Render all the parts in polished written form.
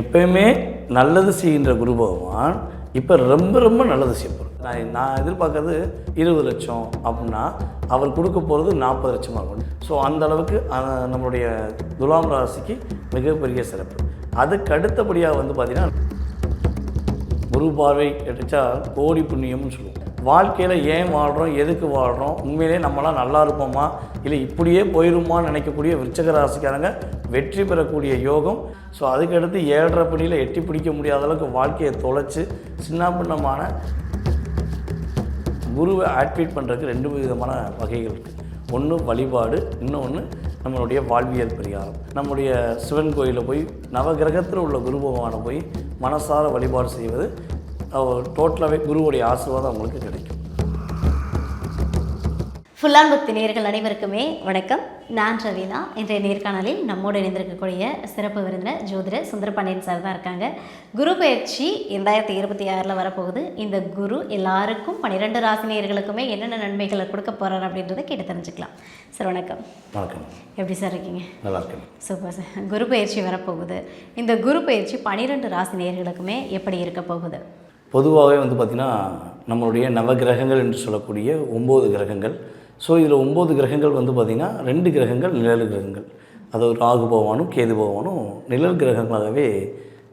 எப்பயுமே நல்லது செய்கின்ற குரு பகவான் இப்போ ரொம்ப ரொம்ப நல்லது செய்யப்படும். நான் எதிர்பார்க்கறது 20 லட்சம் அப்படின்னா அவர் கொடுக்க போகிறது 40 லட்சமாக இருக்கும். ஸோ அந்த அளவுக்கு நம்மளுடைய துலாம் ராசிக்கு மிகப்பெரிய சிறப்பு. அதுக்கு அடுத்தபடியாக பார்த்திங்கன்னா குரு பார்வை கிடைச்சா கோடி புண்ணியம்னு சொல்லுவோம். வாழ்க்கையில் ஏன் வாழ்கிறோம், எதுக்கு வாழ்கிறோம், உண்மையிலே நம்மளாம் நல்லா இருப்போமா இல்லை இப்படியே போயிடுமான்னு நினைக்கக்கூடிய விருச்சிக ராசிக்காரங்க வெற்றி பெறக்கூடிய யோகம். ஸோ அதுக்கடுத்து 7.5 பணியில் எட்டி பிடிக்க முடியாத அளவுக்கு வாழ்க்கையை தொலைச்சி சின்ன பின்னமான குருவை ஆக்டிவேட் பண்ணுறதுக்கு 2 விதமான வகைகள் இருக்குது. ஒன்று வழிபாடு, இன்னொன்று நம்மளுடைய வாழ்வியல் பரிகாரம். நம்முடைய சிவன் கோயிலில் போய் நவகிரகத்தில் உள்ள குரு பகவானை போய் மனசார வழிபாடு செய்வது டோட்டலாகவே குருவுடைய ஆசீர்வாதம் அவங்களுக்கு கிடைக்கும். ஃபுல்லான் பக்தி நேயர்கள் அனைவருக்குமே வணக்கம். நான் ரவீனா. இன்றைய நேர்காணலில் நம்மோடு இணைந்திருக்கக்கூடிய சிறப்பு விருந்தினர் ஜோதிடர் சுந்தரபாண்டியன் சார் தான் இருக்காங்க. குரு பயிற்சி 2026 வரப்போகுது. இந்த குரு எல்லாருக்கும் 12 ராசி நேயர்களுக்குமே என்னென்ன நன்மைகளை கொடுக்க போகிறார் அப்படின்றத கேட்டு தெரிஞ்சுக்கலாம். சார் வணக்கம். வணக்கம். எப்படி சார் இருக்கீங்க? நல்லா இருக்கேன். Super sir. குரு பயிற்சி வரப்போகுது. இந்த குரு பயிற்சி 12 ராசி நேயர்களுக்குமே எப்படி இருக்க போகுது? பொதுவாகவே பார்த்திங்கன்னா நம்மளுடைய நவகிரகங்கள் என்று சொல்லக்கூடிய 9 கிரகங்கள். ஸோ இதில் 9 கிரகங்கள் பார்த்திங்கன்னா 2 கிரகங்கள் நிழல் கிரகங்கள். அதாவது ராகு பகவானும் கேது பகவானும் நிழல் கிரகங்களாகவே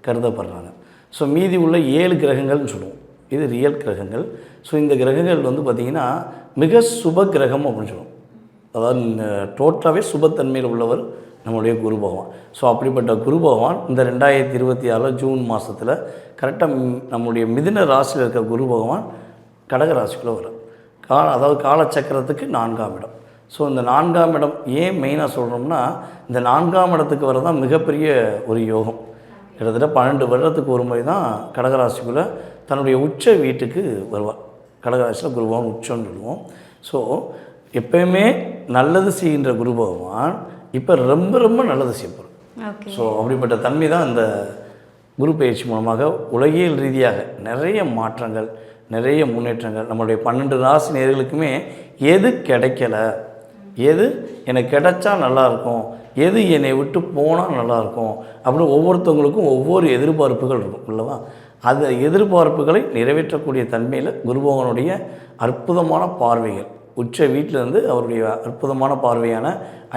கருதப்படுறாங்க. ஸோ மீதி உள்ள 7 கிரகங்கள்னு சொல்லுவோம். இது ரியல் கிரகங்கள். ஸோ இந்த கிரகங்கள் பார்த்திங்கன்னா மிக சுப கிரகம் அப்படின்னு சொல்லுவோம். அதாவது டோட்டலாகவே சுபத்தன்மையில் உள்ளவர் நம்மளுடைய குரு பகவான். ஸோ அப்படிப்பட்ட குரு பகவான் இந்த 2026 ஜூன் மாதத்தில் கரெக்டாக நம்முடைய மிதுன ராசியில் இருக்க குரு பகவான் கடக ராசிக்குள்ளே வரும். அதாவது காலச்சக்கரத்துக்கு 4ஆம் இடம். ஸோ இந்த 4ஆம் இடம் ஏன் மெயினாக சொல்கிறோம்னா, இந்த 4ஆம் இடத்துக்கு வரதான் மிகப்பெரிய ஒரு யோகம். கிட்டத்தட்ட 12 வருடத்துக்கு ஒரு முறை தான் கடகராசிக்குள்ளே தன்னுடைய உச்ச வீட்டுக்கு வருவார். கடகராசியில் குரு பகவான் உச்சம்னு சொல்லுவோம். ஸோ எப்பயுமே நல்லது செய்கின்ற குரு பகவான் இப்போ ரொம்ப ரொம்ப நல்லது செய்யப்படும். ஸோ அப்படிப்பட்ட தன்மை தான் இந்த குரு பயிற்சி மூலமாக உலகியல் ரீதியாக நிறைய மாற்றங்கள், நிறைய முன்னேற்றங்கள். நம்மளுடைய 12 ராசி நேயர்களுக்குமே எது கிடைக்கல, எது எனக்கு கிடைச்சா நல்லாயிருக்கும், எது என்னை விட்டு போனால் நல்லாயிருக்கும் அப்படின்னு ஒவ்வொருத்தவங்களுக்கும் ஒவ்வொரு எதிர்பார்ப்புகள் இருக்கும் இல்லவா? அந்த எதிர்பார்ப்புகளை நிறைவேற்றக்கூடிய தன்மையில் குரு பகவானுடைய அற்புதமான பார்வைகள், உச்ச வீட்டிலேருந்து அவருடைய அற்புதமான பார்வையான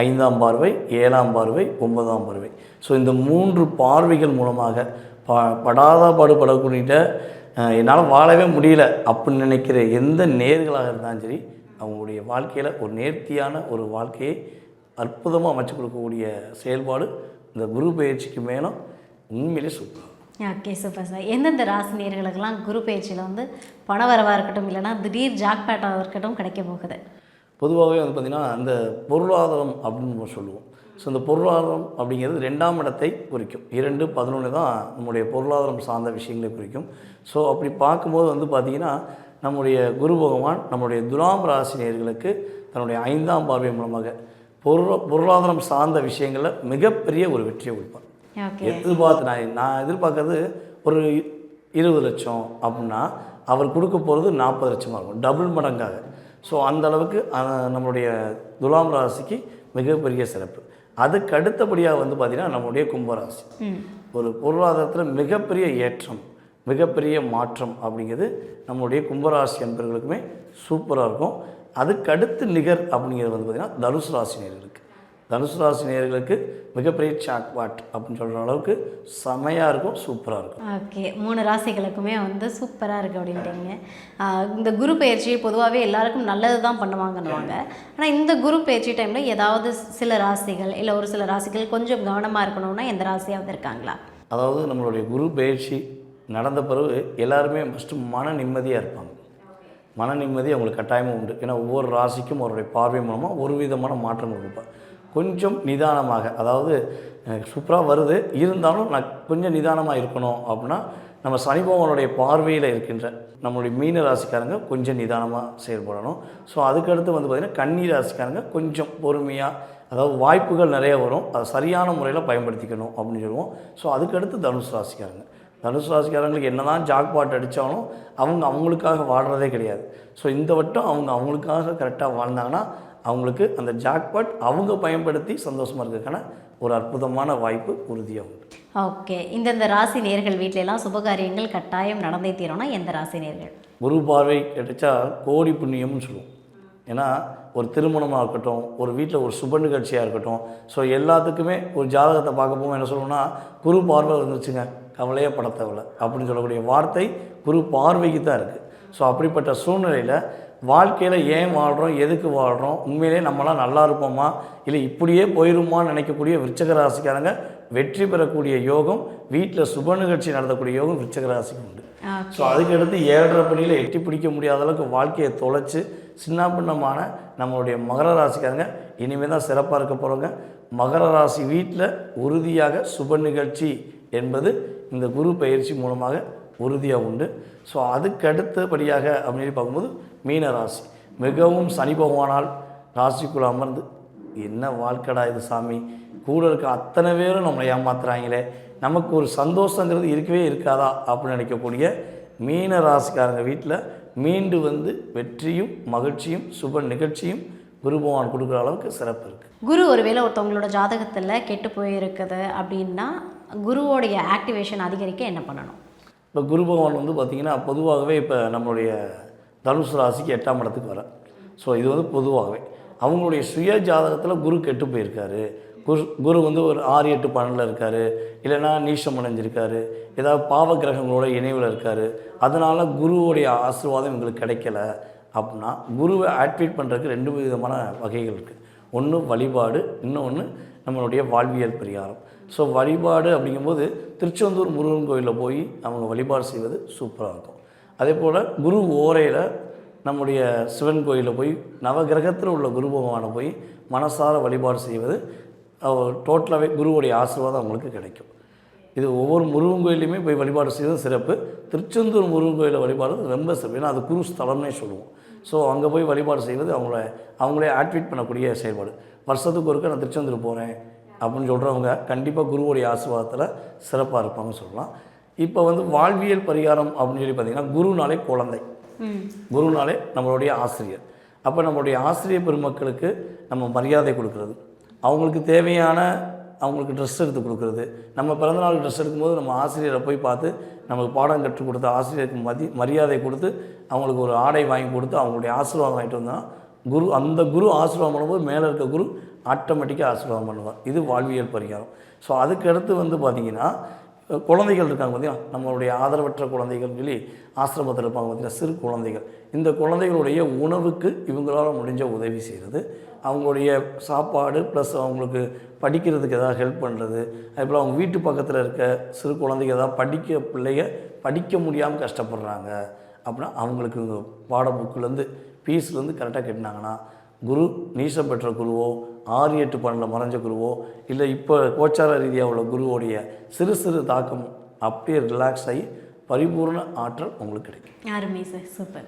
5ஆம் பார்வை, 7ஆம் பார்வை, 9ஆம் பார்வை. ஸோ இந்த 3 பார்வைகள் மூலமாக படாத பாடுபடக்கூடிய என்னால் வாழவே முடியல அப்படின்னு நினைக்கிற எந்த நேர்களாக இருந்தாலும் சரி, அவங்களுடைய வாழ்க்கையில் ஒரு நேர்த்தியான ஒரு வாழ்க்கையை அற்புதமாக அமைச்சு கொடுக்கக்கூடிய செயல்பாடு இந்த குரு பயிற்சிக்கு மேலும் உண்மையிலே சூப்பர். Okay, super sir. எந்தெந்த ராசி நேயர்களுக்கெல்லாம் குரு பயிற்சியில் பண வரவாக இருக்கட்டும், இல்லைனா திடீர் ஜாக்பாட்டாக இருக்கட்டும் கிடைக்க போகுது? பொதுவாகவே பார்த்திங்கன்னா அந்த பொருளாதாரம் அப்படின்னு சொல்லுவோம். ஸோ இந்த பொருளாதாரம் அப்படிங்கிறது 2ஆம் இடத்தை குறிக்கும். 2, 11 தான் நம்முடைய பொருளாதாரம் சார்ந்த விஷயங்களை குறிக்கும். ஸோ அப்படி பார்க்கும்போது பார்த்திங்கன்னா நம்முடைய குரு பகவான் நம்முடைய துலாம் ராசி நேயர்களுக்கு தன்னுடைய 5ஆம் பார்வை மூலமாக பொருளாதாரம் சார்ந்த விஷயங்களில் மிகப்பெரிய ஒரு வெற்றியை கொடுப்பார். நான் எதிர்பார்க்கறது ஒரு 20 லட்சம் அப்படின்னா அவர் கொடுக்க போகிறது 40 லட்சமாக இருக்கும், டபுள் மடங்காக. ஸோ அந்த அளவுக்கு நம்மளுடைய துலாம் ராசிக்கு மிகப்பெரிய சிறப்பு. அதுக்கு அடுத்தபடியாக பார்த்திங்கன்னா நம்மளுடைய கும்பராசி ஒரு பொருளாதாரத்தில் மிகப்பெரிய ஏற்றம், மிகப்பெரிய மாற்றம் அப்படிங்கிறது நம்மளுடைய கும்பராசி என்பவர்களுக்குமே சூப்பராக இருக்கும். அதுக்கு அடுத்து நிகர் அப்படிங்கிறது பார்த்திங்கன்னா தனுசு ராசி நேயர்களுக்கு. தனுசு ராசி நேயர்களுக்கு மிகப்பெரிய சாக்பாட் அப்படின்னு சொல்கிற அளவுக்கு செமையாக இருக்கும், சூப்பராக இருக்கும். ஓகே, 3 ராசிகளுக்குமே சூப்பராக இருக்குது அப்படின்ட்டீங்க. இந்த குரு பயிற்சி பொதுவாகவே எல்லாருக்கும் நல்லது தான் பண்ணுவாங்கன்னுவாங்க. ஆனால் இந்த குரு பயிற்சி டைமில் ஏதாவது சில ராசிகள் இல்லை ஒரு சில ராசிகள் கொஞ்சம் கவனமாக இருக்கணும்னா எந்த ராசியாவது இருக்காங்களா? அதாவது நம்மளுடைய குரு பயிற்சி நடந்த பிறகு எல்லாருமே ஃபஸ்ட்டு மன நிம்மதியாக இருப்பாங்க. மன நிம்மதி அவங்களுக்கு கட்டாயமும் உண்டு. ஏன்னா ஒவ்வொரு ராசிக்கும் அவருடைய பார்வை மூலமாக ஒரு விதமான மாற்றம் கொடுப்பார். கொஞ்சம் நிதானமாக, அதாவது சூப்பராக வருது இருந்தாலும் நான் கொஞ்சம் நிதானமாக இருக்கணும் அப்படின்னா நம்ம சனி பகவானுடைய பார்வையில் இருக்கின்ற நம்மளுடைய மீன ராசிக்காரங்க கொஞ்சம் நிதானமாக செயல்படணும். ஸோ அதுக்கடுத்து பார்த்திங்கன்னா கன்னி ராசிக்காரங்க கொஞ்சம் பொறுமையாக, அதாவது வாய்ப்புகள் நிறைய வரும், அதை சரியான முறையில் பயன்படுத்திக்கணும் அப்படின்னு சொல்லுவோம். ஸோ அதுக்கடுத்து தனுசு ராசிக்காரங்க. தனுசு ராசிக்காரங்களுக்கு என்ன தான் ஜாக்பாட் அடித்தாலும் அவங்களுக்காக வாழ்கிறதே கிடையாது. ஸோ இந்த வட்டம் அவங்களுக்காக கரெக்டாக வாழ்ந்தாங்கன்னா அவங்களுக்கு அந்த ஜாக்பாட் அவங்க பயன்படுத்தி சந்தோஷமாக இருக்கிறதுக்கான ஒரு அற்புதமான வாய்ப்பு உறுதியாக உண்டு. ஓகே, இந்தந்த ராசி நேர்கள் வீட்டிலலாம் சுபகாரியங்கள் கட்டாயம் நடந்தே தீரணும்னா எந்த ராசி நேர்கள்? குரு பார்வை கிடைச்சா கோடி புண்ணியம்னு சொல்லுவோம். ஏன்னா ஒரு திருமணமாக இருக்கட்டும், ஒரு வீட்டில் ஒரு சுப நிகழ்ச்சியாக இருக்கட்டும், ஸோ எல்லாத்துக்குமே ஒரு ஜாதகத்தை பார்க்க போகும் என்ன சொல்லணும்னா குரு பார்வை வந்துச்சுங்க, கவலையே பட தேவையில்ல அப்படின்னு சொல்லக்கூடிய வார்த்தை குரு பார்வைக்கு தான் இருக்குது. ஸோ அப்படிப்பட்ட சூழ்நிலையில் வாழ்க்கையில் ஏன் வாழ்கிறோம், எதுக்கு வாழ்கிறோம், உண்மையிலே நம்மளாம் நல்லா இருப்போமா இல்லை இப்படியே போயிருமான்னு நினைக்கக்கூடிய விருச்சிக ராசிக்காரங்க வெற்றி பெறக்கூடிய யோகம், வீட்டில் சுப நிகழ்ச்சி நடத்தக்கூடிய யோகம் விருச்சிக ராசிக்கு உண்டு. ஸோ அதுக்கடுத்து 7.5 பணியில் எட்டி பிடிக்க முடியாத அளவுக்கு வாழ்க்கையை தொலைச்சி சின்ன பின்னமான நம்மளுடைய மகர ராசிக்காரங்க இனிமேல் தான் சிறப்பாக இருக்க போகிறோங்க. மகர ராசி வீட்டில் உறுதியாக சுப நிகழ்ச்சி என்பது இந்த குரு பயிற்சி மூலமாக உறுதியாக உண்டு. ஸோ அதுக்கு அடுத்தபடியாக அப்படின்னு பார்க்கும்போது மீன ராசி மிகவும் சனி பகவானால் ராசிக்குள்ளே அமர்ந்து என்ன வாழ்க்கடா இது சாமி, கூட இருக்க அத்தனை பேரும் நம்மளை ஏமாத்துறாங்களே, நமக்கு ஒரு சந்தோஷங்கிறது இருக்கவே இருக்காதா அப்படின்னு நினைக்கக்கூடிய மீன ராசிக்காரங்க வீட்டில் மீண்டு வந்து வெற்றியும் மகிழ்ச்சியும் சுப நிகழ்ச்சியும் குரு பகவான் கொடுக்குற அளவுக்கு சிறப்பு இருக்குது. குரு ஒருவேளை ஒருத்தவங்களோட ஜாதகத்தில் கெட்டு போயிருக்குது அப்படின்னா குருவோடைய ஆக்டிவேஷன் அதிகரிக்க என்ன பண்ணணும்? இப்போ குரு பகவான் வந்து பார்த்திங்கன்னா பொதுவாகவே இப்போ நம்மளுடைய தனுசு ராசிக்கு 8ஆம் இடத்துக்கு வர, ஸோ இது வந்து பொதுவாகவே அவங்களுடைய சுய ஜாதகத்தில் குரு கெட்டு போயிருக்காரு, குரு வந்து ஒரு 6, 8, 12 இருக்கார், இல்லைன்னா நீச்சம் அடைஞ்சிருக்காரு, ஏதாவது பாவ கிரகங்களோட இணைவில் இருக்கார், அதனால் குருவோடைய ஆசீர்வாதம் எங்களுக்கு கிடைக்கல அப்படின்னா குருவை ஆக்டிவேட் பண்ணுறதுக்கு 2 விதமான வகைகள் இருக்குது. ஒன்று வழிபாடு, இன்னொன்று நம்மளுடைய வாழ்வியல் பரிகாரம். ஸோ வழிபாடு அப்படிங்கும்போது திருச்செந்தூர் முருகன் கோயிலில் போய் அவங்க வழிபாடு செய்வது சூப்பராக இருக்கும். அதே போல் குரு ஓரையில் நம்முடைய சிவன் கோயிலில் போய் நவகிரகத்தில் உள்ள குரு பகவானை போய் மனசார வழிபாடு செய்வது டோட்டலாகவே குருவுடைய ஆசீர்வாதம் அவங்களுக்கு கிடைக்கும். இது ஒவ்வொரு முருகன் கோயிலையுமே போய் வழிபாடு செய்வது சிறப்பு. திருச்செந்தூர் முருகன் கோயிலில் வழிபாடு ரொம்ப சிறப்பு, ஏன்னா அது குரு ஸ்தலம்னே சொல்லுவோம். ஸோ அங்கே போய் வழிபாடு செய்வது அவங்களே ஆக்டிவேட் பண்ணக்கூடிய செயல்பாடு. வருஷத்துக்கு ஒருக்க நான் திருச்செந்தூர் போகிறேன் அப்படின்னு சொல்கிறவங்க கண்டிப்பாக குருவுடைய ஆசீர்வாதத்தில் சிறப்பாக இருப்பாங்கன்னு சொல்லலாம். இப்போ வந்து வாழ்வியல் பரிகாரம் அப்படின்னு சொல்லி பார்த்திங்கன்னா குருனாலே குழந்தை, குருனாலே நம்மளுடைய ஆசிரியர். அப்போ நம்மளுடைய ஆசிரியர் பெருமக்களுக்கு நம்ம மரியாதை கொடுக்கறது, அவங்களுக்கு தேவையான அவங்களுக்கு ட்ரெஸ் எடுத்து கொடுக்குறது, நம்ம பிறந்தநாளுக்கு ட்ரெஸ் எடுக்கும்போது நம்ம ஆசிரியரை போய் பார்த்து நமக்கு பாடம் கற்றுக் கொடுத்த ஆசிரியருக்கு மரியாதை கொடுத்து அவங்களுக்கு ஒரு ஆடை வாங்கி கொடுத்து அவங்களுடைய ஆசீர்வாதம் வாங்கிட்டு வந்தால் அந்த குரு ஆசீர்வாதம் பண்ணும்போது மேலே இருக்க குரு ஆட்டோமேட்டிக்காக ஆசீர்வாதம் பண்ணுவார். இது வாழ்வியல் பரிகாரம். ஸோ அதுக்கடுத்து வந்து பார்த்திங்கன்னா குழந்தைகள் இருக்காங்க பார்த்திங்கன்னா, நம்மளுடைய ஆதரவற்ற குழந்தைகள் சொல்லி ஆசிரமத்தில் இருப்பாங்க பார்த்திங்கன்னா, சிறு குழந்தைகள். இந்த குழந்தைகளுடைய உணவுக்கு இவங்களால் முடிஞ்ச உதவி செய்கிறது, அவங்களுடைய சாப்பாடு ப்ளஸ் அவங்களுக்கு படிக்கிறதுக்கு ஏதாவது ஹெல்ப் பண்ணுறது. அதுபோல் அவங்க வீட்டு பக்கத்தில் இருக்க சிறு குழந்தைங்க ஏதாவது பிள்ளைங்க படிக்க முடியாமல் கஷ்டப்படுறாங்க அப்படின்னா அவங்களுக்கு பாட புக்குலேருந்து ஃபீஸ்லேருந்து கரெக்டாக கட்டினாங்கன்னா குரு நீசம் பெற்ற குருவோ 6, 8, 12 மறைஞ்ச குருவோ இல்லை இப்போ கோச்சார ரீதியாக உள்ள குருவோடைய சிறு தாக்கம் அப்படியே ரிலாக்ஸ் ஆகி பரிபூர்ண ஆற்றல் உங்களுக்கு கிடைக்கும். அருமை சார், சூப்பர்.